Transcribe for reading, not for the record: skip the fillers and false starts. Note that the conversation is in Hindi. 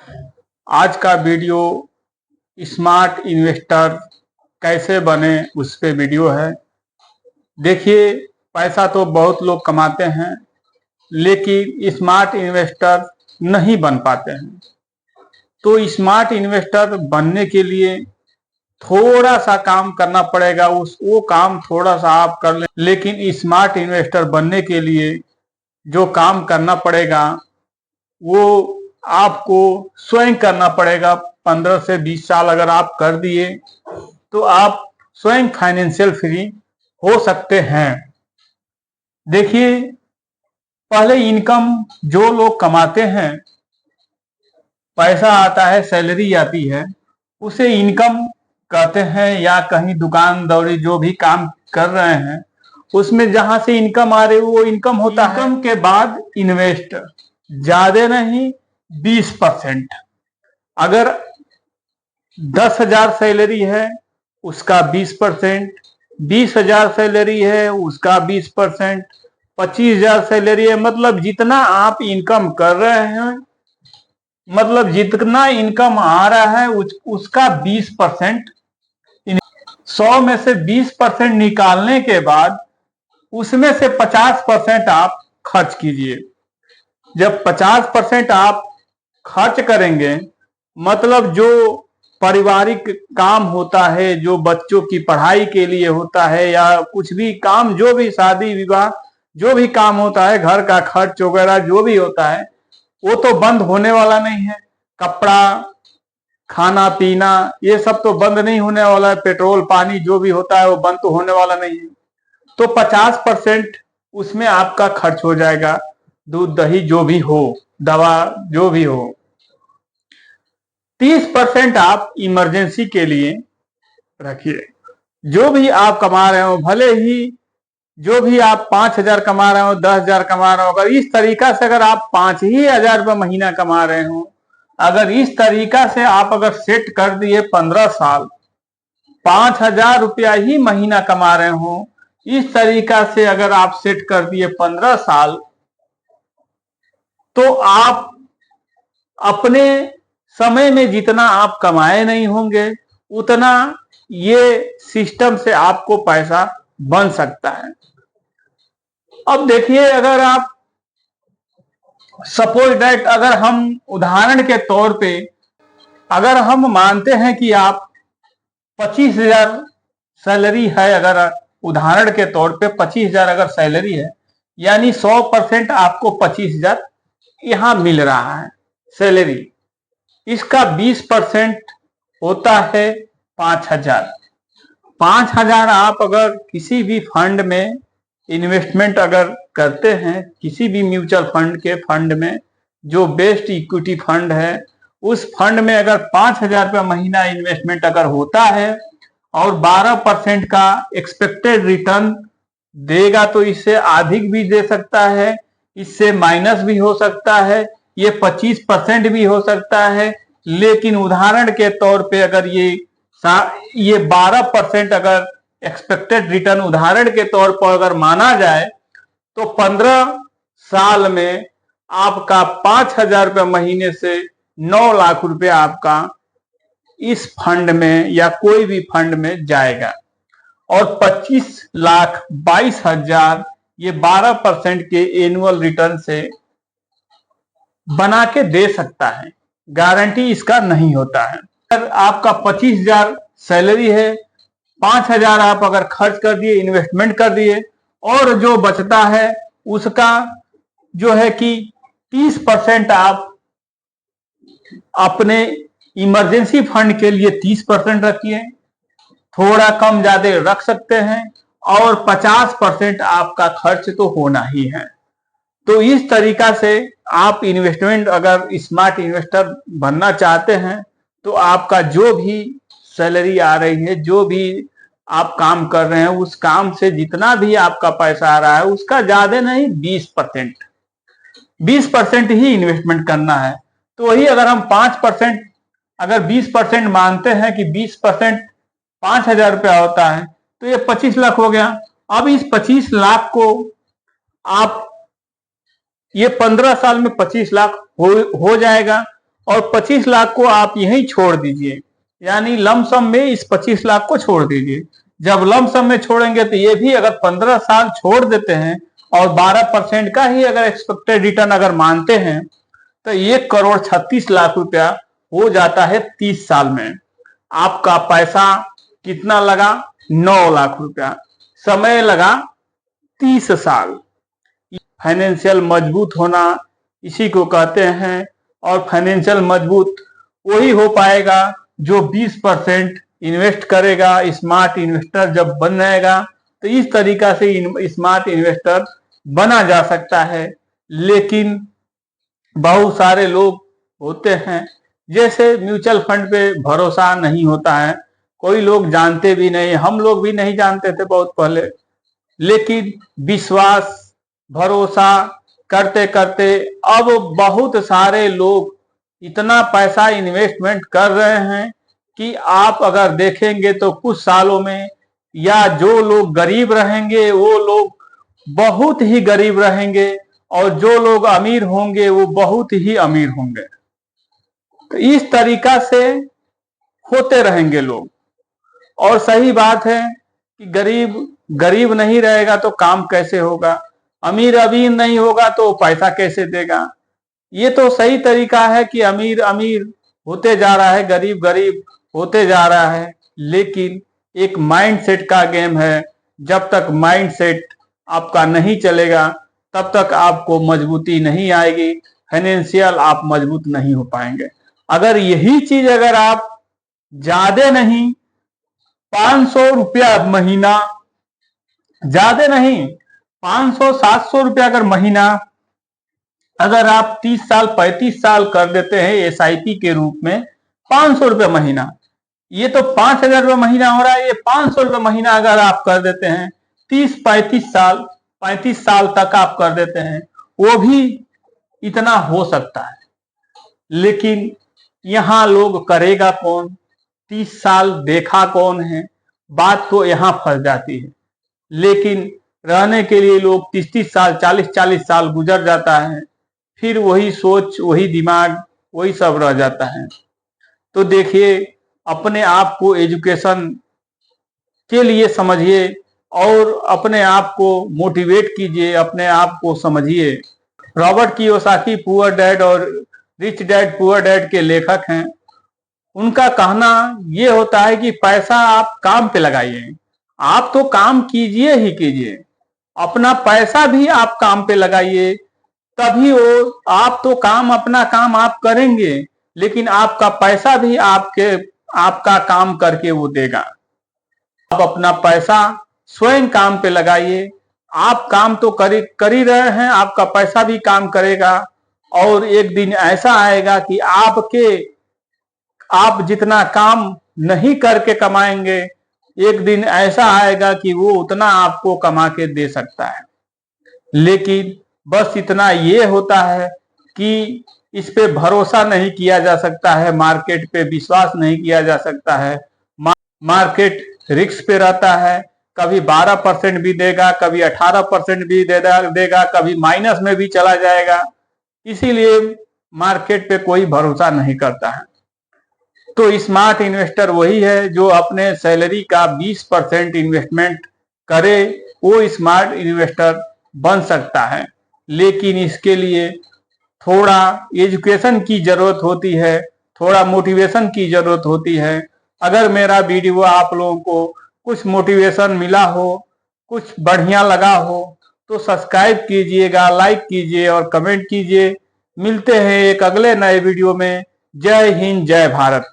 आज का वीडियो स्मार्ट इन्वेस्टर कैसे बने उस पे वीडियो है। देखिए, पैसा तो बहुत लोग कमाते हैं लेकिन स्मार्ट इन्वेस्टर नहीं बन पाते हैं। तो स्मार्ट इन्वेस्टर बनने के लिए थोड़ा सा काम करना पड़ेगा, वो काम थोड़ा सा आप कर लें। लेकिन स्मार्ट इन्वेस्टर बनने के लिए जो काम करना पड़ेगा वो आपको स्वयं करना पड़ेगा। 15 से 20 साल अगर आप कर दिए तो आप स्वयं फाइनेंशियल फ्री हो सकते हैं। देखिए, पहले इनकम जो लोग कमाते हैं, पैसा आता है, सैलरी आती है, उसे इनकम कहते हैं। या कहीं दुकान दौड़ी जो भी काम कर रहे हैं उसमें जहां से इनकम आ रही वो इनकम होता है। इनकम के बाद इन्वेस्ट, ज्यादा नहीं 20%। अगर 10,000 सैलरी है उसका 20%, 20,000 सैलरी है उसका 20%, 25,000 सैलरी है, मतलब जितना आप इनकम कर रहे हैं, मतलब जितना इनकम आ रहा है उसका 20%। 100 में से 20% निकालने के बाद उसमें से 50% आप खर्च कीजिए। जब 50% आप खर्च करेंगे, मतलब जो पारिवारिक काम होता है, जो बच्चों की पढ़ाई के लिए होता है, या कुछ भी काम, जो भी शादी विवाह जो भी काम होता है, घर का खर्च वगैरह जो भी होता है, वो तो बंद होने वाला नहीं है। कपड़ा, खाना पीना, ये सब तो बंद नहीं होने वाला है। पेट्रोल पानी जो भी होता है वो बंद तो होने वाला नहीं है। तो 50% उसमें आपका खर्च हो जाएगा। दूध दही जो भी हो, दवा जो भी हो। 30% आप इमरजेंसी के लिए रखिए। जो भी आप कमा रहे हो, भले ही जो भी आप 5,000 कमा रहे हो, 10,000 कमा रहे हो, अगर इस तरीका से अगर आप 5,000 रुपये महीना कमा रहे हो, अगर इस तरीका से आप अगर सेट कर दिए 15 साल, 5,000 रुपया ही महीना कमा रहे हो, इस तरीका से अगर आप सेट कर दिए 15 साल, तो आप अपने समय में जितना आप कमाए नहीं होंगे उतना ये सिस्टम से आपको पैसा बन सकता है। अब देखिए, अगर आप सपोज दैट, अगर हम उदाहरण के तौर पे अगर हम मानते हैं कि आप 25,000 सैलरी है, अगर उदाहरण के तौर पे 25,000 अगर सैलरी है, यानी 100% आपको 25,000 यहां मिल रहा है सैलरी। इसका 20% होता है 5,000। 5,000 आप अगर किसी भी फंड में इन्वेस्टमेंट अगर करते हैं, किसी भी म्यूचुअल फंड के फंड में, जो बेस्ट इक्विटी फंड है, उस फंड में अगर 5,000 रुपया महीना इन्वेस्टमेंट अगर होता है और 12% का एक्सपेक्टेड रिटर्न देगा, तो इससे अधिक भी दे सकता है, इससे माइनस भी हो सकता है, ये 25% भी हो सकता है। लेकिन उदाहरण के तौर पे अगर ये 12% अगर एक्सपेक्टेड रिटर्न उदाहरण के तौर पर अगर माना जाए, तो 15 साल में आपका 5,000 रुपये महीने से 9 लाख रुपया आपका इस फंड में या कोई भी फंड में जाएगा। और 25,22,000 ये 12% के एनुअल रिटर्न से बना के दे सकता है। गारंटी इसका नहीं होता है। अगर आपका 25,000 सैलरी है, 5,000 आप अगर खर्च कर दिए, इन्वेस्टमेंट कर दिए, और जो बचता है उसका जो है कि 30% आप अपने इमरजेंसी फंड के लिए 30% रखिए, थोड़ा कम ज्यादा रख सकते हैं, और 50% आपका खर्च तो होना ही है। तो इस तरीका से आप इन्वेस्टमेंट, अगर स्मार्ट इन्वेस्टर बनना चाहते हैं, तो आपका जो भी सैलरी आ रही है, जो भी आप काम कर रहे हैं, उस काम से जितना भी आपका पैसा आ रहा है उसका ज्यादा नहीं 20% ही इन्वेस्टमेंट करना है। तो वही अगर हम 5%, अगर 20% मानते हैं कि 20% 5,000 रुपया होता है, तो ये 25 लाख हो गया। अब इस 25 लाख को आप ये 15 साल में 25 लाख हो जाएगा। और 25 लाख को आप यहीं छोड़ दीजिए, यानी लमसम में इस 25 लाख को छोड़ दीजिए। जब लमसम में छोड़ेंगे तो ये भी अगर 15 साल छोड़ देते हैं और 12% का ही अगर एक्सपेक्टेड रिटर्न अगर मानते हैं तो 1,36,00,000 रुपया हो जाता है 30 साल में। आपका पैसा कितना लगा? 9 लाख रुपया। समय लगा 30 साल। फाइनेंशियल मजबूत होना इसी को कहते हैं, और फाइनेंशियल मजबूत वही हो पाएगा जो 20% इन्वेस्ट करेगा। स्मार्ट इन्वेस्टर जब बन जाएगा तो इस तरीका से स्मार्ट इन्वेस्टर बना जा सकता है। लेकिन बहुत सारे लोग होते हैं, जैसे म्यूचुअल फंड पे भरोसा नहीं होता है, कोई लोग जानते भी नहीं, हम लोग भी नहीं जानते थे बहुत पहले, लेकिन विश्वास भरोसा करते करते अब बहुत सारे लोग इतना पैसा इन्वेस्टमेंट कर रहे हैं कि आप अगर देखेंगे तो कुछ सालों में या जो लोग गरीब रहेंगे वो लोग बहुत ही गरीब रहेंगे और जो लोग अमीर होंगे वो बहुत ही अमीर होंगे। तो इस तरीका से होते रहेंगे लोग। और सही बात है कि गरीब गरीब नहीं रहेगा तो काम कैसे होगा, अमीर अमीर नहीं होगा तो पैसा कैसे देगा। ये तो सही तरीका है कि अमीर अमीर होते जा रहा है, गरीब गरीब होते जा रहा है, लेकिन एक माइंडसेट का गेम है। जब तक माइंडसेट आपका नहीं चलेगा तब तक आपको मजबूती नहीं आएगी, फाइनेंशियल आप मजबूत नहीं हो पाएंगे। अगर यही चीज अगर आप ज्यादा नहीं 500 रुपया महीना, ज्यादा नहीं 500-700 रुपया अगर महीना अगर आप 30 साल 35 साल कर देते हैं एसआईपी के रूप में 500 रुपये महीना, ये तो 5,000 रुपये महीना हो रहा है, ये 500 रुपये महीना अगर आप कर देते हैं 35 साल तक आप कर देते हैं, वो भी इतना हो सकता है। लेकिन यहाँ लोग करेगा कौन? 30 साल देखा कौन है? बात तो यहाँ फंस जाती है। लेकिन रहने के लिए लोग 30-30 साल 40-40 साल गुजर जाता है, फिर वही सोच वही दिमाग वही सब रह जाता है। तो देखिए, अपने आप को एजुकेशन के लिए समझिए और अपने आप को मोटिवेट कीजिए, अपने आप को समझिए। रॉबर्ट कियोसाकी पुअर डैड और रिच डैड पुअर डैड के लेखक हैं। उनका कहना ये होता है कि पैसा आप काम पे लगाइए, आप तो काम कीजिए ही कीजिए, अपना पैसा भी आप काम पे लगाइए, तभी वो आप तो काम अपना काम आप करेंगे लेकिन आपका पैसा भी आपका काम करके वो देगा। आप अपना पैसा स्वयं काम पे लगाइए, आप काम तो कर ही रहे हैं, आपका पैसा भी काम करेगा और एक दिन ऐसा आएगा कि आप जितना काम नहीं करके कमाएंगे, एक दिन ऐसा आएगा कि वो उतना आपको कमा के दे सकता है। लेकिन बस इतना ये होता है कि इस पे भरोसा नहीं किया जा सकता है, मार्केट पे विश्वास नहीं किया जा सकता है। मार्केट रिस्क पे रहता है, कभी 12% भी देगा, कभी 18% भी देगा, कभी माइनस में भी चला जाएगा। इसीलिए मार्केट पे कोई भरोसा नहीं करता है। तो स्मार्ट इन्वेस्टर वही है जो अपने सैलरी का 20% इन्वेस्टमेंट करे, वो स्मार्ट इन्वेस्टर बन सकता है। लेकिन इसके लिए थोड़ा एजुकेशन की जरूरत होती है, थोड़ा मोटिवेशन की जरूरत होती है। अगर मेरा वीडियो आप लोगों को कुछ मोटिवेशन मिला हो, कुछ बढ़िया लगा हो तो सब्सक्राइब कीजिएगा, लाइक कीजिए और कमेंट कीजिए। मिलते हैं एक अगले नए वीडियो में। जय हिंद, जय भारत।